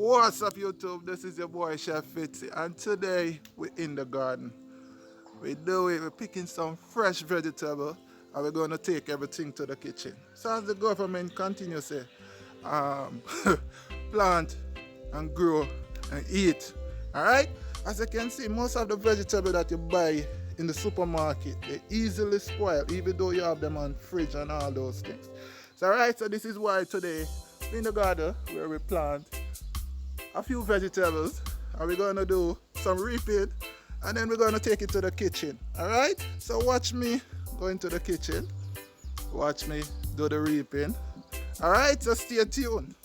What's up, YouTube? This is your boy Chef Fitzy, and today we're in the garden. We're picking some fresh vegetable, and we're going to take everything to the kitchen. So as the government continues to um, plant and grow and eat, all right? As you can see, most of the vegetable that you buy in the supermarket, they easily spoil, even though you have them on fridge and all those things. So, all right, so this is why today we're in the garden where we plant a few vegetables, and we're going to do some reaping, and then we're going to take it to the kitchen. All right, so watch me go into the kitchen, watch me do the reaping. All right, so stay tuned.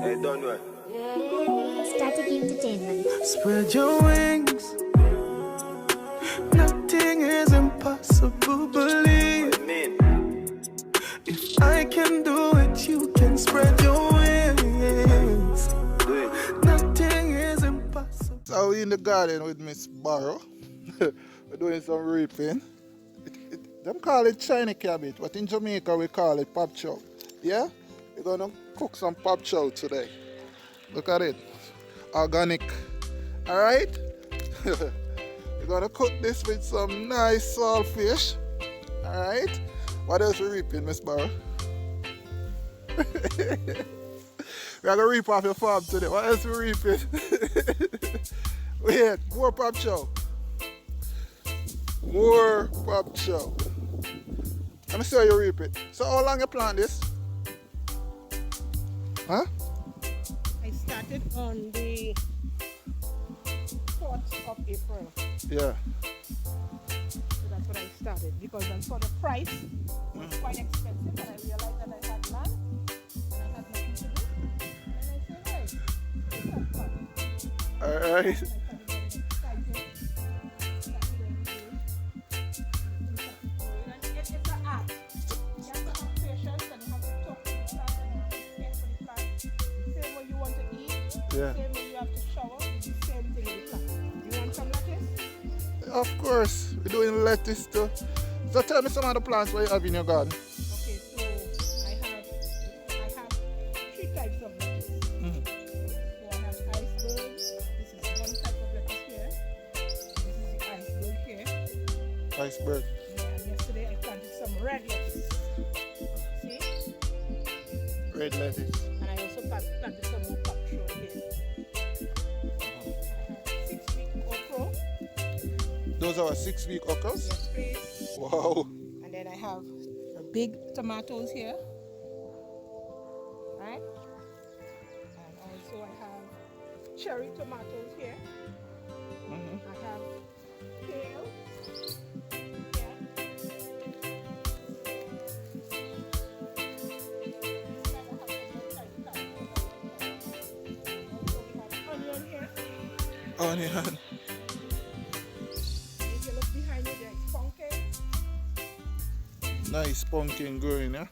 Hey, don't do it. Static Entertainment. Spread your wings. Nothing is impossible. Believe What you mean? if I can do it, you can spread your wings. Do it. Nothing is impossible. So we're in the garden with Miss Barrow. We're doing some reaping. Them call it China cabbage, but in Jamaica we call it pop chow. Yeah? We're gonna cook some pop chow today. Look at it. Organic. Alright? We're gonna cook this with some nice saltfish. Alright? What else we reaping, Miss Barrow? We're gonna reap off your farm today. What else we reaping? Wait, more pop chow. More pop chow. Let me see how you reap it. So how long you plant this? Huh? I started on the 4th of April. Yeah. So that's when I started because I saw the price was quite expensive and I realized that I had land and I had nothing to do. And I said, hey, it's not fun. Alright. I started getting excited. It's an art. You have to have patience and you have to talk to the plant and you have to care for the plant. The same way you want to eat, Yeah. the same way you have to shower, it's the same thing with the plant. You want some lettuce? Of course. We're doing lettuce too. So tell me some of the plants what you have in your garden. Okay, so I have 3 types of lettuce. So I have iceberg. This is one type of lettuce here. This is the iceberg here. Iceberg. Yeah, and yesterday I planted some red lettuce. See? Red lettuce. And I also planted some more pop chow here. I have 6-week okra. Those are 6-week okras? Yes, please. Wow. And then I have the big tomatoes here. Right? And also I have cherry tomatoes here. I have kale. Onion here. Onion. If you look behind you, there's pumpkin. Nice pumpkin growing, yeah?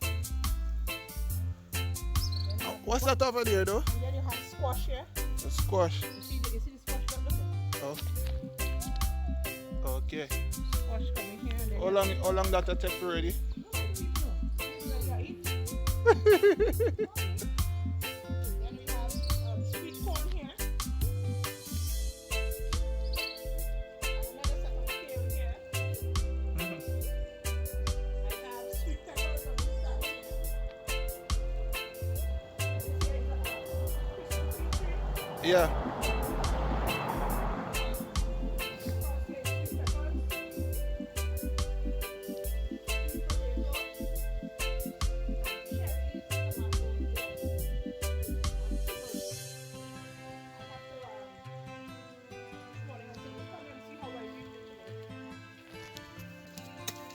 What's that over there though? And then you have squash here. A squash. You see the squash there? Look at Oh. Okay. squash coming here. And then How long that take already? Then we have sweet corn here. And another set of kale here. I have sweet peppers on this side here. And this here is a Christmas tree. Yeah. Across here is sweet peppers. Sweet potatoes.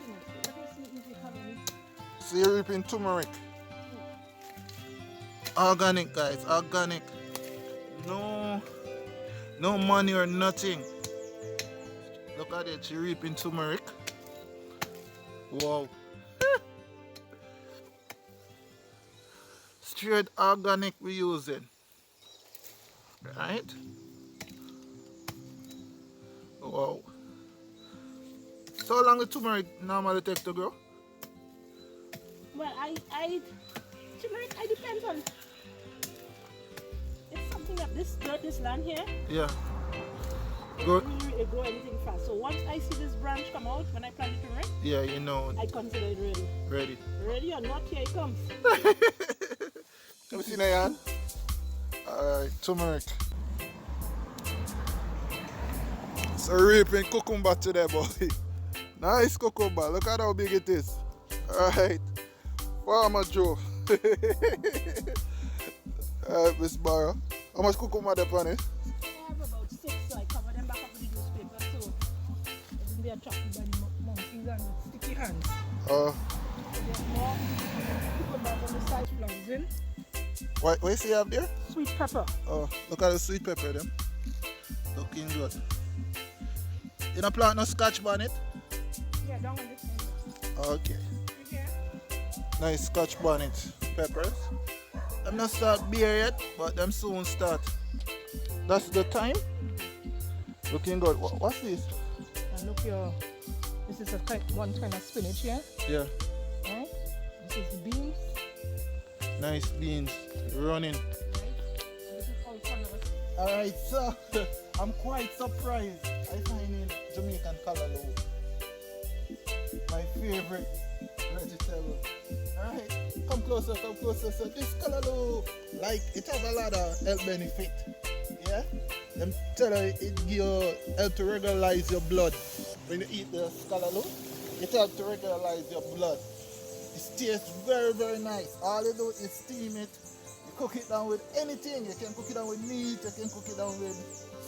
Cherries, tomatoes here. So you're reaping turmeric. Organic, guys. Organic. No money or nothing. Look at it. You're reaping turmeric. Wow. Straight organic we're using. Right? Wow. So how long the turmeric normally take to grow? Well, turmeric, I depends on. It's something that this land here, Yeah. it Good. really really grow anything fast. So once I see this branch come out, when I plant the turmeric, Yeah, you know, I consider it ready. ready. Ready or not, here it comes. Let me see Nayan. Alright, turmeric. So reaping cucumber today, boy. Nice cucumber. Look at how big it is. Alright. Farmer Joe. Alright, Miss Barra. How much cucumber there on it? I have about 6, so I cover them back up with the newspaper so it wouldn't be attracted by the monkeys and the sticky hands. Uh, There's more cucumbers on the side flowers. what you see up there? Sweet pepper. Oh, look at the sweet pepper them. Looking good. You don't plant no scotch bonnet? Yeah, down on this end. Okay. You hear? Nice scotch bonnet peppers. Them not start beer yet, but them soon start. That's the time. Looking good. What's this? And look here, this is one kind of spinach here. Yeah, Right? This is the beans. nice beans running. Right? And this is also another. Alright, so I'm quite surprised I find in Jamaican callaloo my favorite vegetable. Alright, come closer, come closer. So this callaloo, like, it has a lot of health benefit. Yeah? Them tell you it give you help to regularize your blood. When you eat the callaloo, it helps to regularize your blood. It tastes very, very nice. All you do is steam it. You cook it down with anything. You can cook it down with meat, you can cook it down with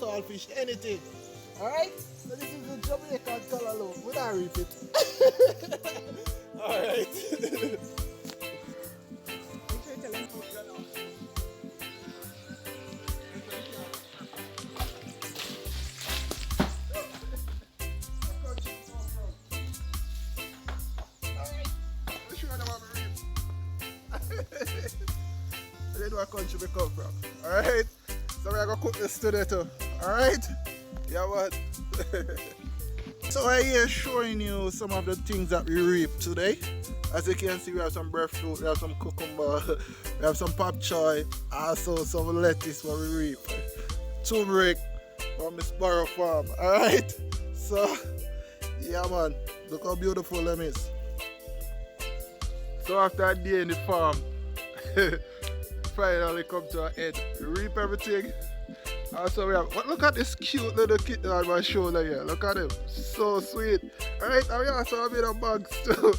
saltfish, anything. Alright? So this is the Jamaican callaloo. Would I reap it? Alright. Make sure you tell them how to go now. Where do our country we come from? Alright? So we're gonna cook this today too. Alright? Yeah, what? So I'm here showing you some of the things that we reap today. As you can see, we have some breadfruit, we have some cucumber, we have some pop choy, also some lettuce what we reap. Turmeric from Miss Barrow Farm. Alright? So, yeah man, look how beautiful them is. So after a day in the farm, finally come to an end. We reap everything. Also we have, look at this cute little kitten on my shoulder here. Look at him. So sweet. Alright, and we also have a bit of bugs too.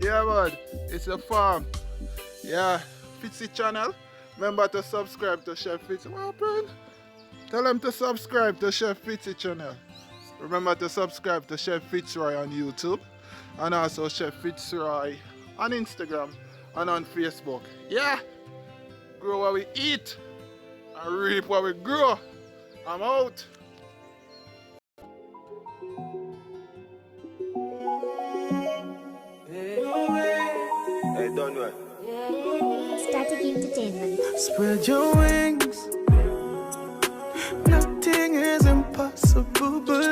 Yeah man, it's a farm. Yeah, Fitzy channel. Remember to subscribe to Chef Fitzy. What happened? Tell them to subscribe to Chef Fitzy channel. Remember to subscribe to Chef Fitzroy on YouTube. And also Chef Fitzroy on Instagram and on Facebook. Yeah, grow what we eat and reap what we grow. I'm out. Hey, don't know. Static Entertainment. Spread your wings. Nothing is impossible, but